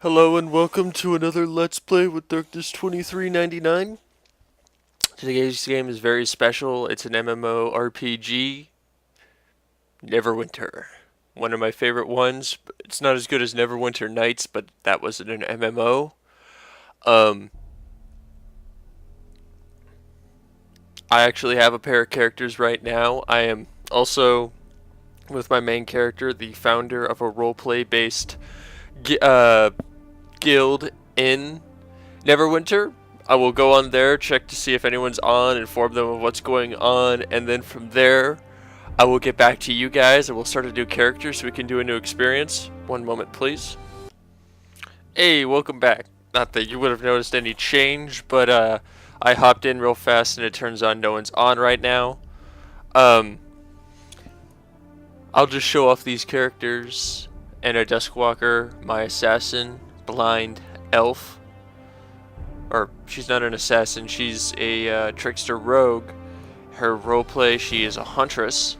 Hello and welcome to another Let's Play with Darkness 2399. Today's game is very special. It's an MMORPG Neverwinter. One of my favorite ones. It's not as good as Neverwinter Nights, but that wasn't an MMO. Um, I actually have a pair of characters right now. I am also, with my main character, the founder of a roleplay based guild in Neverwinter. I will go on there, check to see if anyone's on, inform them of what's going on, and then from there, I will get back to you guys and we'll start a new character so we can do a new experience. One moment, please. Hey, welcome back. Not that you would have noticed any change, but I hopped in real fast and it turns on no one's on right now. I'll just show off these characters. And a Duskwalker, my assassin, blind elf. Or she's not an assassin, she's a trickster rogue. Her roleplay, she is a huntress.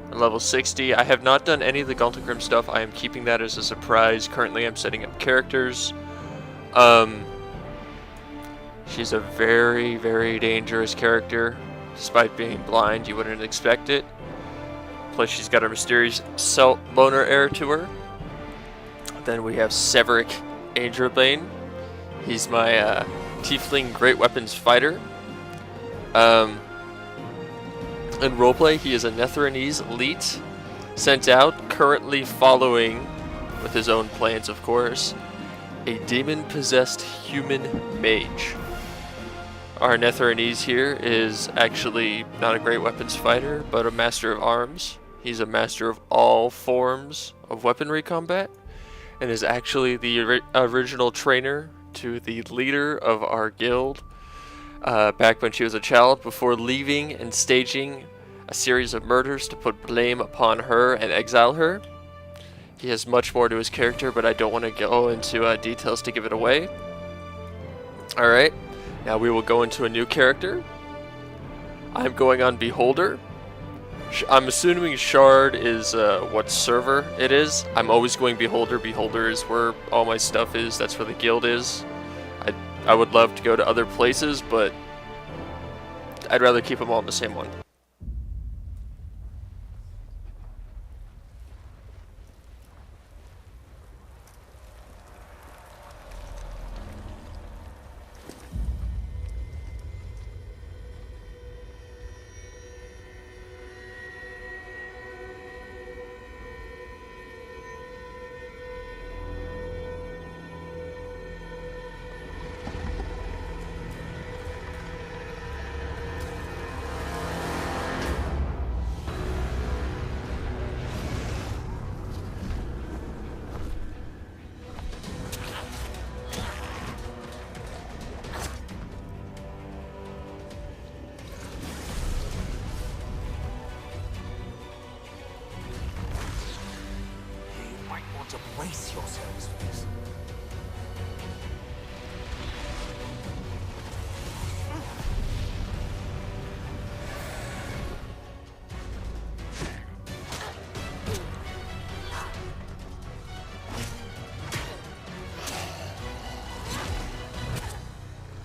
Level 60. I have not done any of the Gauntlegrim stuff. I am keeping that as a surprise. Currently I'm setting up characters. She's a very, very dangerous character. Despite being blind, you wouldn't expect it. Plus she's got a mysterious loner air to her. Then we have Severick Angelbane. He's my tiefling great weapons fighter. In roleplay, he is a Netherese elite, sent out, currently following, with his own plans of course, a demon-possessed human mage. Our Netherese here is actually not a great weapons fighter, but a master of arms. He's a master of all forms of weaponry combat, and is actually the original trainer to the leader of our guild back when she was a child, before leaving and staging a series of murders to put blame upon her and exile her. He has much more to his character, but I don't want to go into details to give it away. Alright, now we will go into a new character. I'm going on Beholder. I'm assuming Shard is what server it is. I'm always going Beholder. Beholder is where all my stuff is. That's where the guild is. I would love to go to other places, but I'd rather keep them all in the same one. To brace yourselves for this.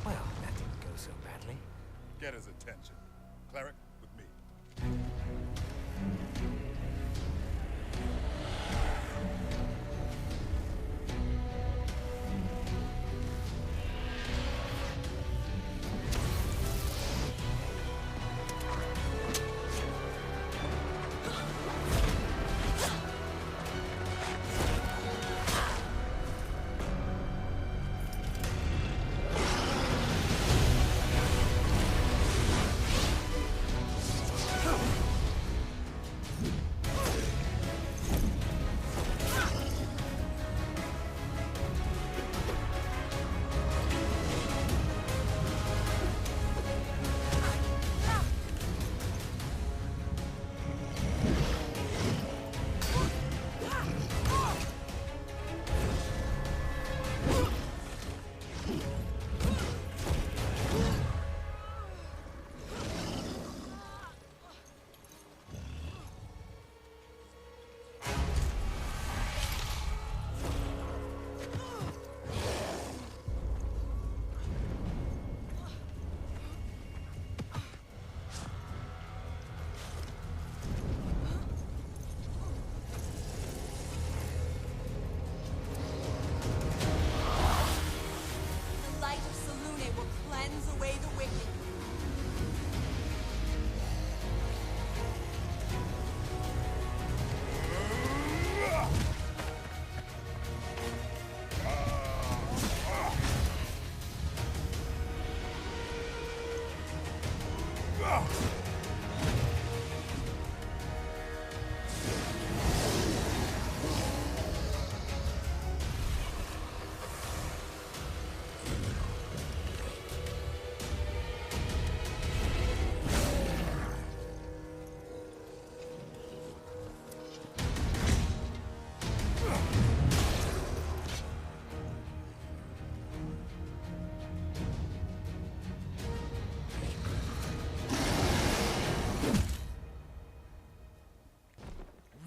Well, that didn't go so badly. Get his attention. Cleric, with me.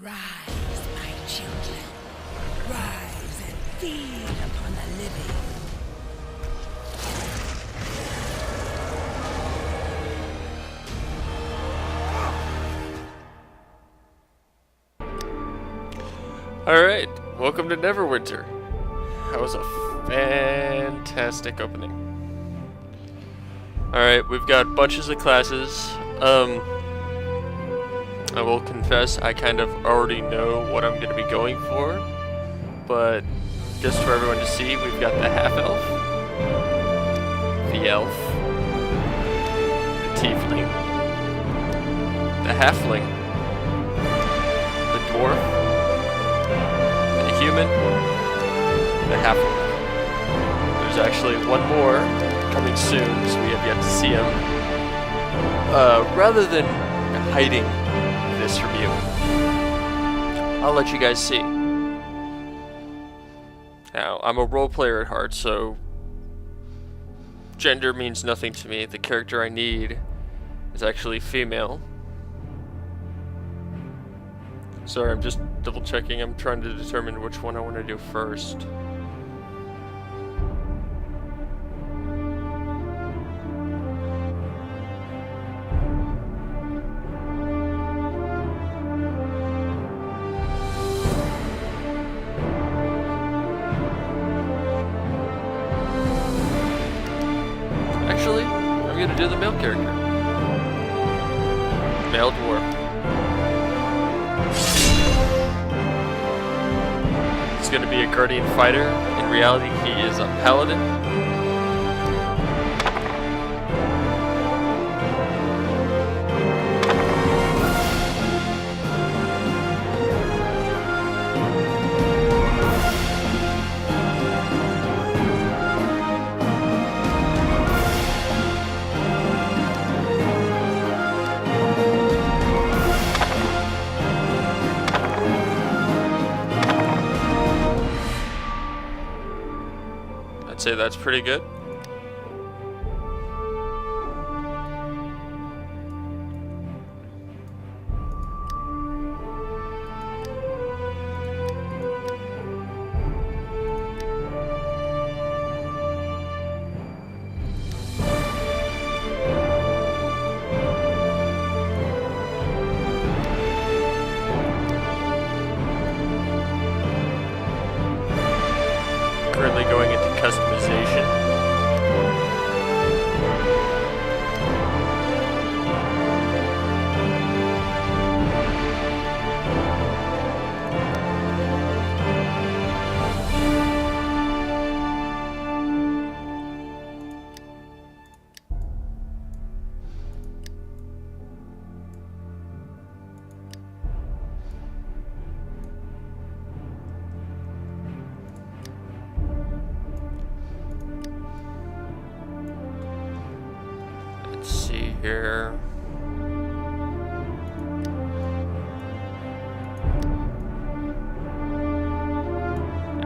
Rise, my children. Rise and feed upon the living. Alright, welcome to Neverwinter. That was a fantastic opening. Alright, we've got bunches of classes. I will confess, I kind of already know what I'm going to be going for, but just for everyone to see, we've got the half-elf, the elf, the tiefling, the halfling, the dwarf, the human, the halfling. There's actually one more coming soon, so we have yet to see him. Rather than hiding this from you, I'll let you guys see. Now, I'm a role player at heart, so gender means nothing to me. The character I need is actually female. Sorry, I'm just double checking. I'm trying to determine which one I want to do first. Actually, I'm going to do the male character. Male dwarf. He's going to be a guardian fighter. In reality, he is a paladin. I'd say that's pretty good. Currently going into customization. Let's see here.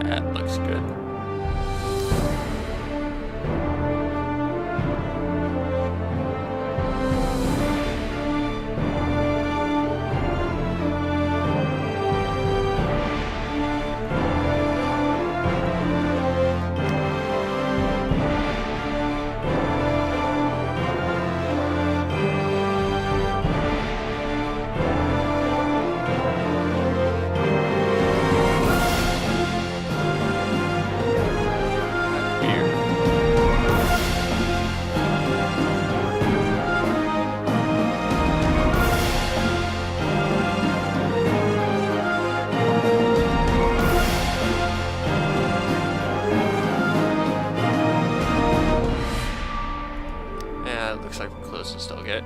That looks good. Yeah, it looks like the closest I'll get.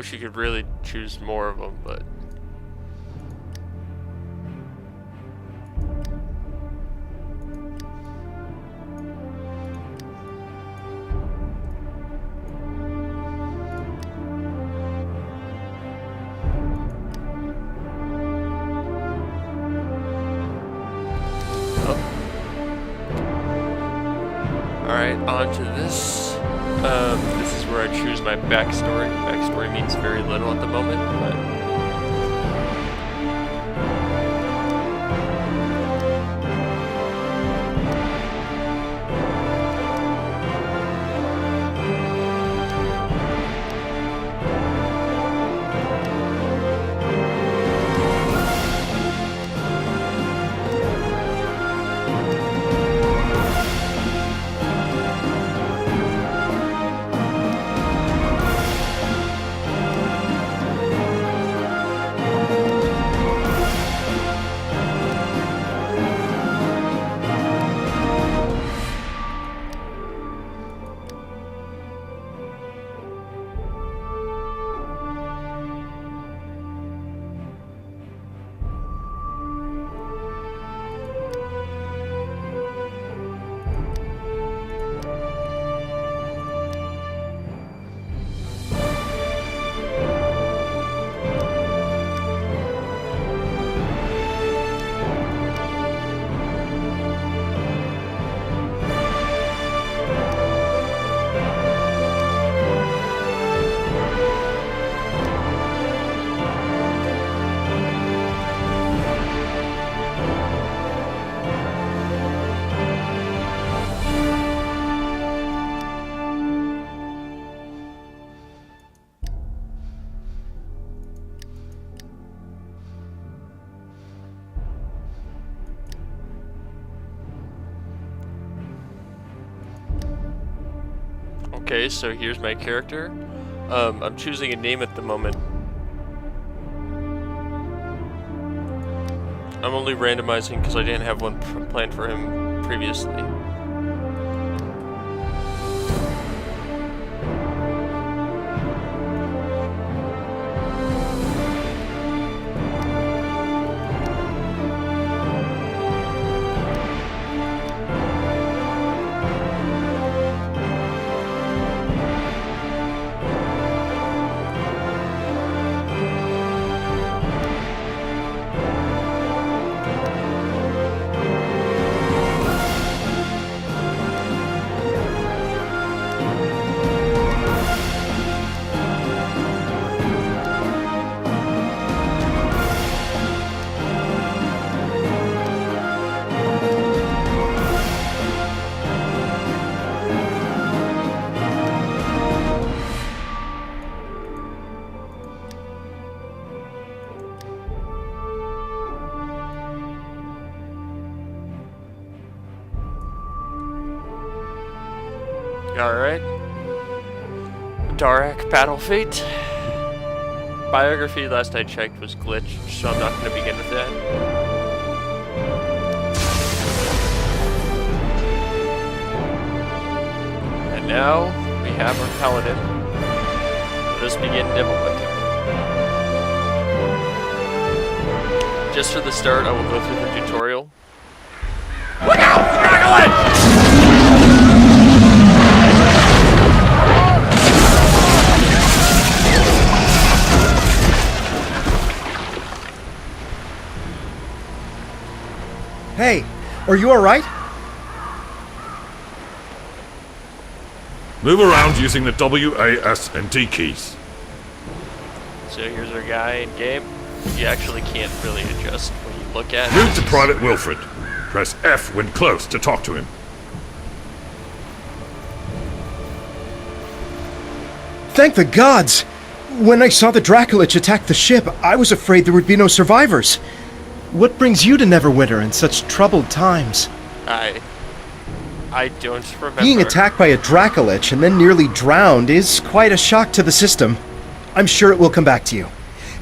wish you could really choose more of them, but... Alright, on to this. This is where I choose my backstory. Backstory means very little at the moment, but... Okay, so here's my character. I'm choosing a name at the moment. I'm only randomizing because I didn't have one planned for him previously. Alright. Darak Battle Fate. Biography, last I checked, was glitched, so I'm not going to begin with that. And now, we have our Paladin. Let us begin Neverwinter. Just for the start, I will go through the tutorial. Look out! Dragolet! Hey, are you alright? Move around using the W, A, S, and D keys. So here's our guy in game. You actually can't really adjust when you look at it. Move to Private Wilfred. Press F when close to talk to him. Thank the gods! When I saw the Dracolich attack the ship, I was afraid there would be no survivors. What brings you to Neverwinter in such troubled times? I don't remember. Being attacked by a Dracolich and then nearly drowned is quite a shock to the system. I'm sure it will come back to you.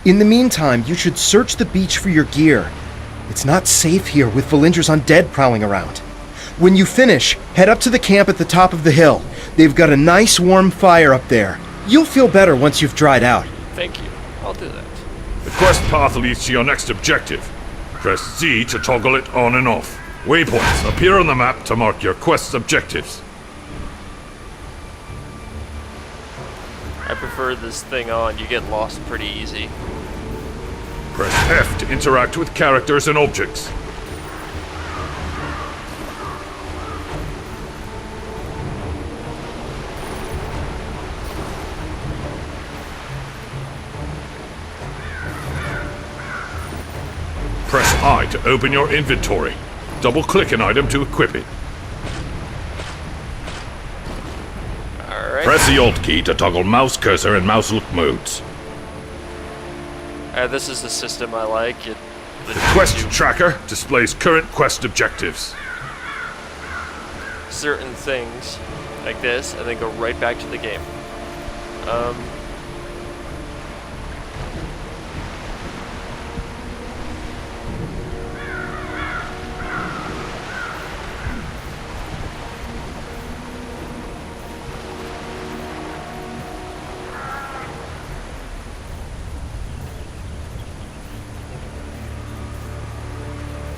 In the meantime, you should search the beach for your gear. It's not safe here with Valinger's undead prowling around. When you finish, head up to the camp at the top of the hill. They've got a nice warm fire up there. You'll feel better once you've dried out. Thank you. I'll do that. The quest path leads to your next objective. Press Z to toggle it on and off. Waypoints appear on the map to mark your quest's objectives. I prefer this thing on. You get lost pretty easy. Press F to interact with characters and objects. Press I to open your inventory. Double-click an item to equip it. Alright. Press the Alt key to toggle mouse cursor and mouse look modes. This is the system I like. The quest tracker displays current quest objectives. Certain things like this, and then go right back to the game.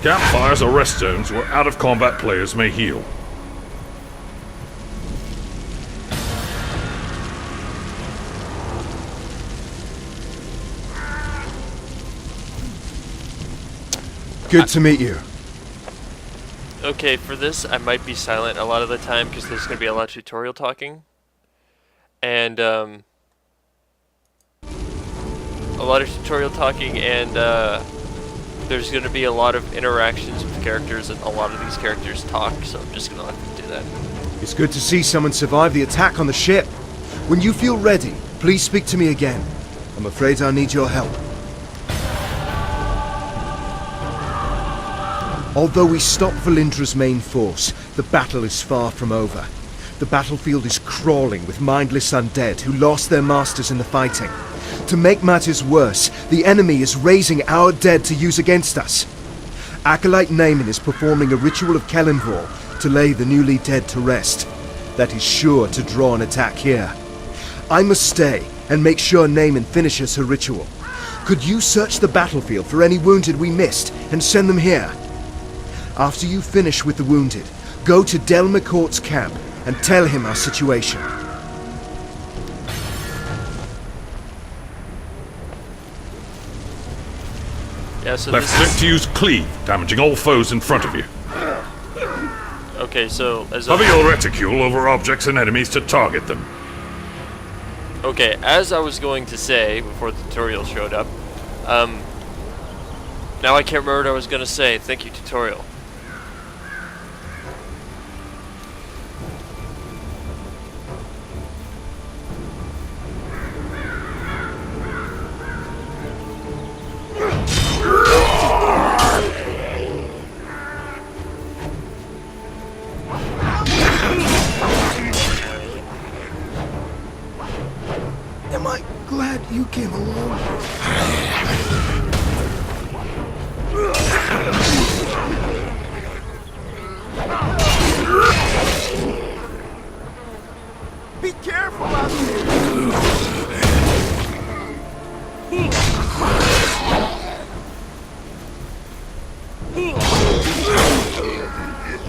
Campfires are rest zones where out-of-combat players may heal. Good to meet you. Okay, for this, I might be silent a lot of the time because there's going to be a lot of tutorial talking. And, a lot of tutorial talking, and, there's going to be a lot of interactions with characters, and a lot of these characters talk, so I'm just going to let them do that. It's good to see someone survive the attack on the ship. When you feel ready, please speak to me again. I'm afraid I need your help. Although we stopped Valindra's main force, the battle is far from over. The battlefield is crawling with mindless undead who lost their masters in the fighting. To make matters worse, the enemy is raising our dead to use against us. Acolyte Naaman is performing a ritual of Kelenvor to lay the newly dead to rest. That is sure to draw an attack here. I must stay and make sure Naaman finishes her ritual. Could you search the battlefield for any wounded we missed and send them here? After you finish with the wounded, go to Del McCourt's camp and tell him our situation. Yeah, so Left this click is... to use cleave, damaging all foes in front of you. Okay, so as Hover your reticule over objects and enemies to target them. Okay, as I was going to say before the tutorial showed up, now I can't remember what I was going to say. Thank you, tutorial. Am I glad you came along? Be careful out there!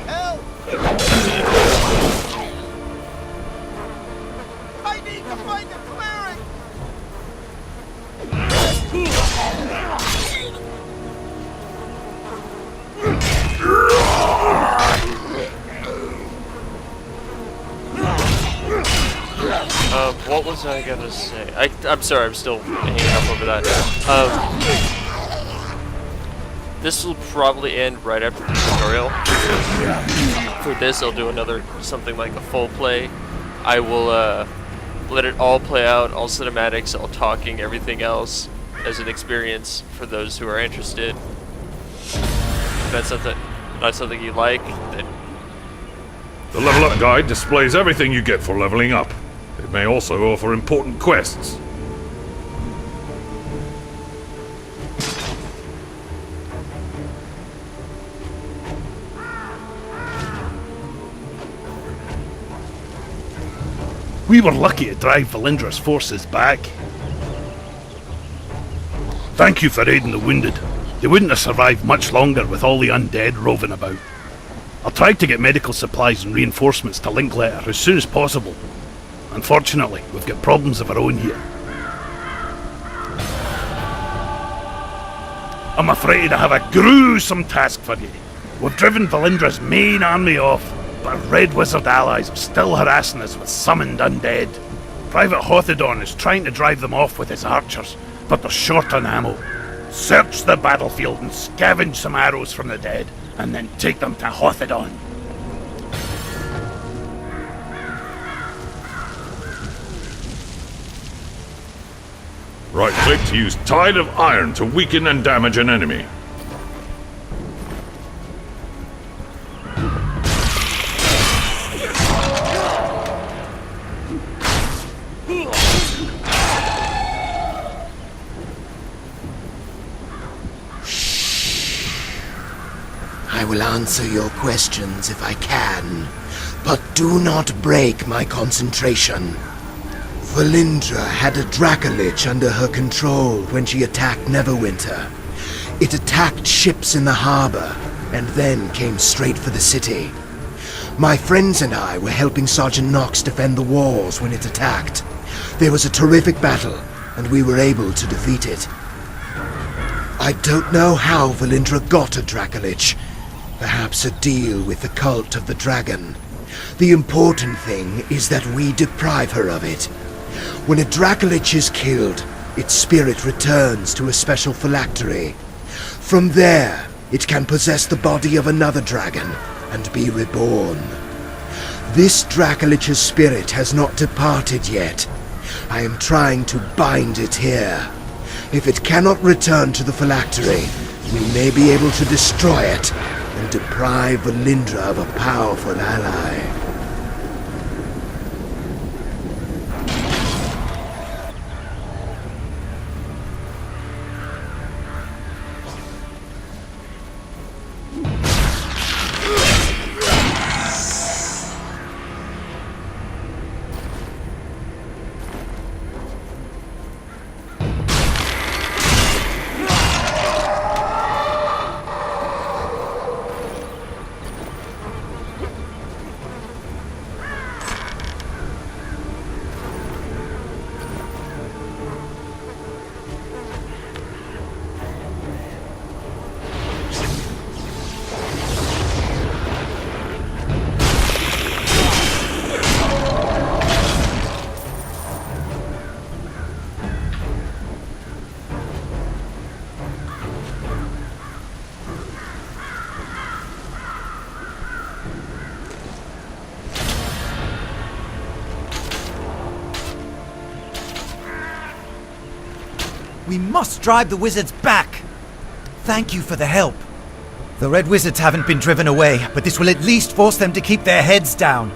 Help! I need to find a cleric! What was I gonna say? I'm sorry, I'm still hanging up over that. This will probably end right after the tutorial. For this, I'll do something like a full play. I will let it all play out, all cinematics, all talking, everything else, as an experience for those who are interested. If that's not something you like, then... The Level Up Guide displays everything you get for leveling up. It may also offer important quests. We were lucky to drive Valindra's forces back. Thank you for aiding the wounded. They wouldn't have survived much longer with all the undead roving about. I'll try to get medical supplies and reinforcements to Linkletter as soon as possible. Unfortunately, we've got problems of our own here. I'm afraid I have a gruesome task for you. We've driven Valindra's main army off, but our Red Wizard allies are still harassing us with summoned undead. Private Hothedon is trying to drive them off with his archers, but they're short on ammo. Search the battlefield and scavenge some arrows from the dead, and then take them to Hothedon. Right-click to use Tide of Iron to weaken and damage an enemy. I will answer your questions if I can, but do not break my concentration. Valindra had a Dracolich under her control when she attacked Neverwinter. It attacked ships in the harbor, and then came straight for the city. My friends and I were helping Sergeant Knox defend the walls when it attacked. There was a terrific battle, and we were able to defeat it. I don't know how Valindra got a Dracolich. Perhaps a deal with the cult of the dragon. The important thing is that we deprive her of it. When a Dracolich is killed, its spirit returns to a special phylactery. From there, it can possess the body of another dragon and be reborn. This Dracolich's spirit has not departed yet. I am trying to bind it here. If it cannot return to the phylactery, we may be able to destroy it and deprive Valindra of a powerful ally. We must drive the wizards back! Thank you for the help. The Red Wizards haven't been driven away, but this will at least force them to keep their heads down.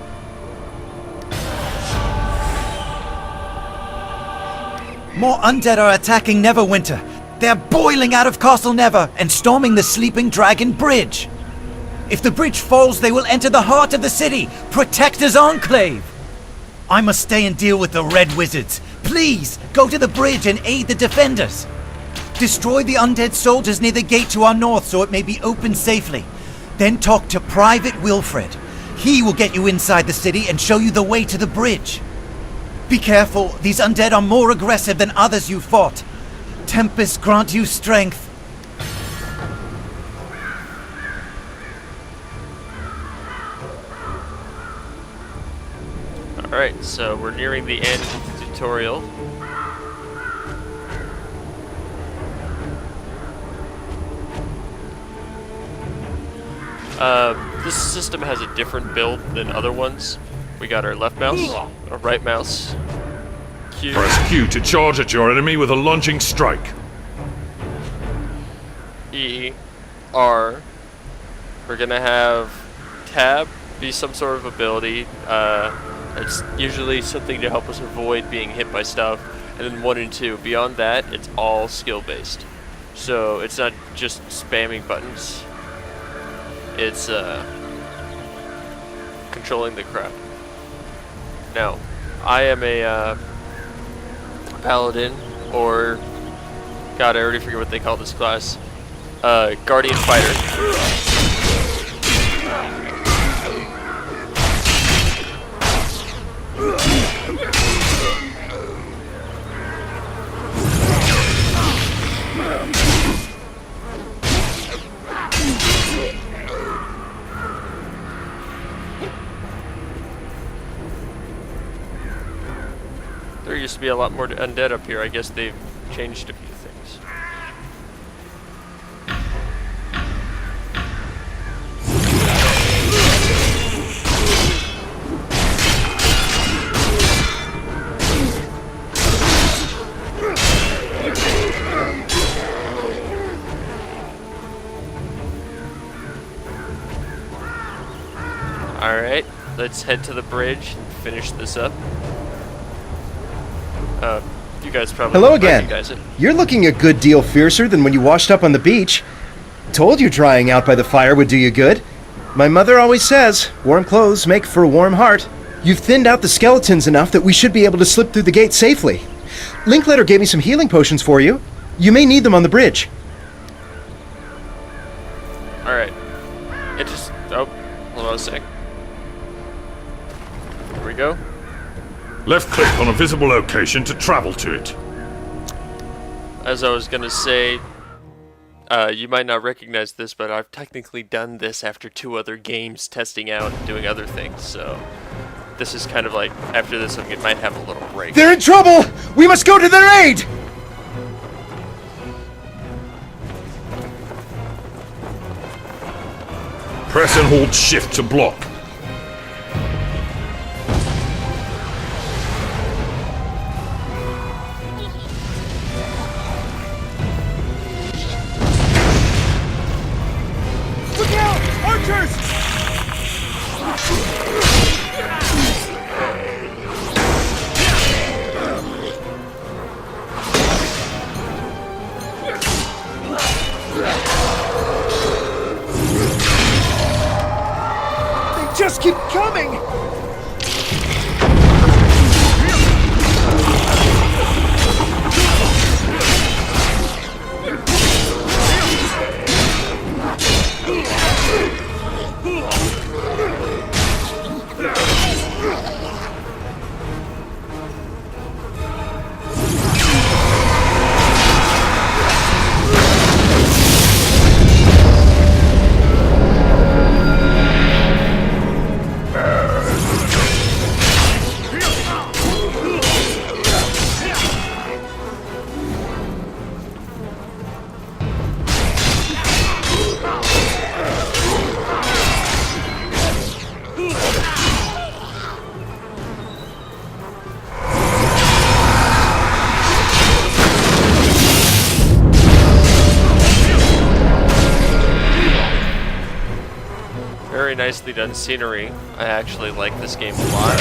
More undead are attacking Neverwinter. They're boiling out of Castle Never and storming the Sleeping Dragon Bridge. If the bridge falls, they will enter the heart of the city, Protector's Enclave. I must stay and deal with the Red Wizards. Please, go to the bridge and aid the defenders. Destroy the undead soldiers near the gate to our north so it may be opened safely. Then talk to Private Wilfred. He will get you inside the city and show you the way to the bridge. Be careful, these undead are more aggressive than others you fought. Tempest grant you strength. Alright, so we're nearing the end of the tutorial. This system has a different build than other ones. We got our left mouse, our right mouse, Q. Press Q to charge at your enemy with a launching strike. E, R. We're gonna have tab be some sort of ability. It's usually something to help us avoid being hit by stuff. And then 1 and 2. Beyond that, it's all skill based. So it's not just spamming buttons. It's controlling the crowd. Now, I am a paladin or God, I already forget what they call this class. Guardian Fighter. There used to be a lot more undead up here. I guess they've changed a few things. Alright, let's head to the bridge and finish this up. You guys probably Hello again. recognize it. You're looking a good deal fiercer than when you washed up on the beach. Told you drying out by the fire would do you good. My mother always says, warm clothes make for a warm heart. You've thinned out the skeletons enough that we should be able to slip through the gate safely. Linkletter gave me some healing potions for you. You may need them on the bridge. Alright. It just... Oh, hold on a sec. Here we go. Left click on a visible location to travel to it. As I was gonna say, you might not recognize this, but I've technically done this after 2 other games, testing out and doing other things, so... This is kind of like, after this, I might have a little break. They're in trouble! We must go to their aid! Press and hold shift to block. Look out! Archers! They just keep coming! Very nicely done scenery. I actually like this game a lot.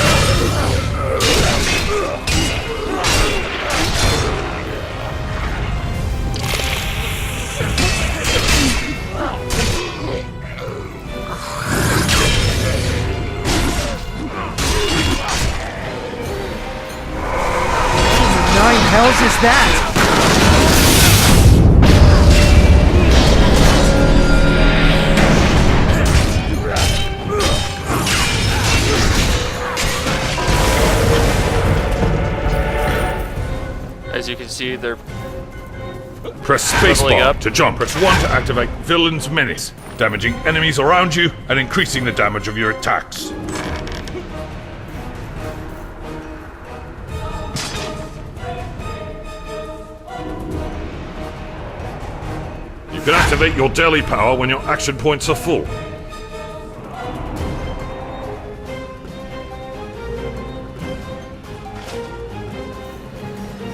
Nine hells is that? As you can see, they're Press Leveling spacebar up. to jump. Press 1 to activate Villain's Menace, damaging enemies around you and increasing the damage of your attacks. You can activate your daily power when your action points are full.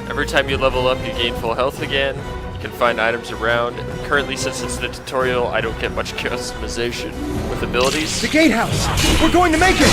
Every time you level up, you gain full health again. You can find items around. Currently, since it's the tutorial, I don't get much customization with abilities. The gatehouse! We're going to make it!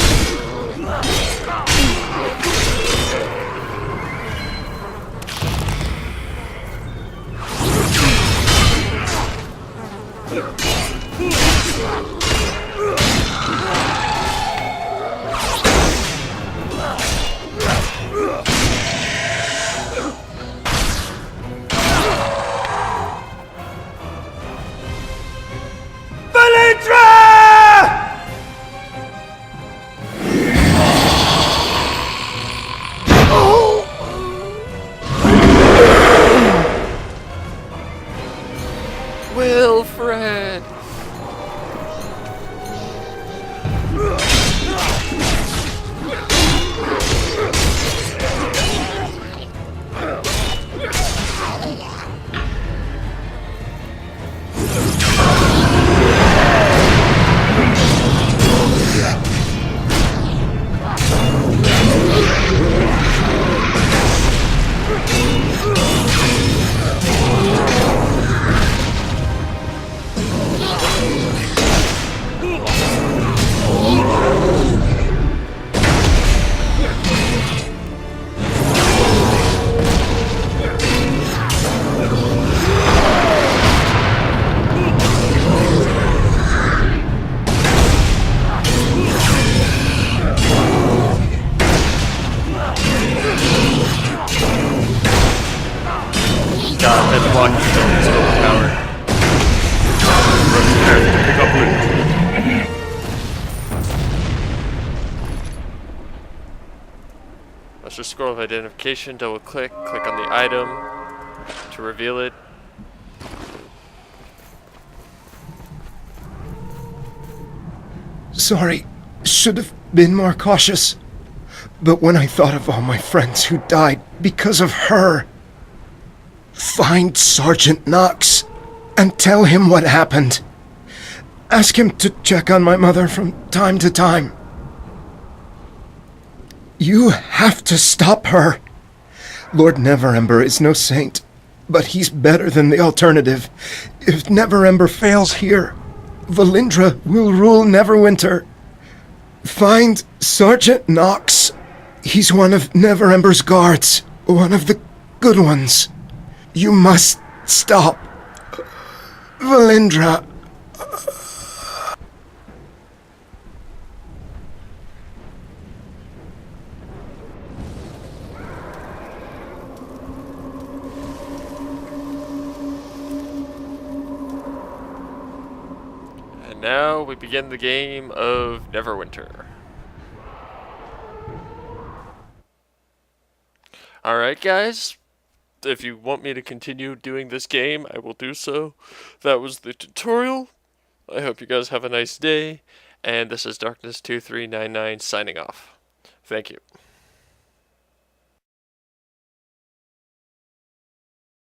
Wilfred! God, that block is overpowered. Press F to pick up loot. Master scroll of identification, double click, click on the item to reveal it. Sorry, should have been more cautious. But when I thought of all my friends who died because of her... Find Sergeant Knox and tell him what happened. Ask him to check on my mother from time to time. You have to stop her. Lord Neverember is no saint, but he's better than the alternative. If Neverember fails here, Valindra will rule Neverwinter. Find Sergeant Knox. He's one of Neverember's guards, one of the good ones. You must stop Valindra. And now we begin the game of Neverwinter. Alright guys, if you want me to continue doing this game, I will do so. That was the tutorial. I hope you guys have a nice day, and this is Darkness2399 signing off. Thank you.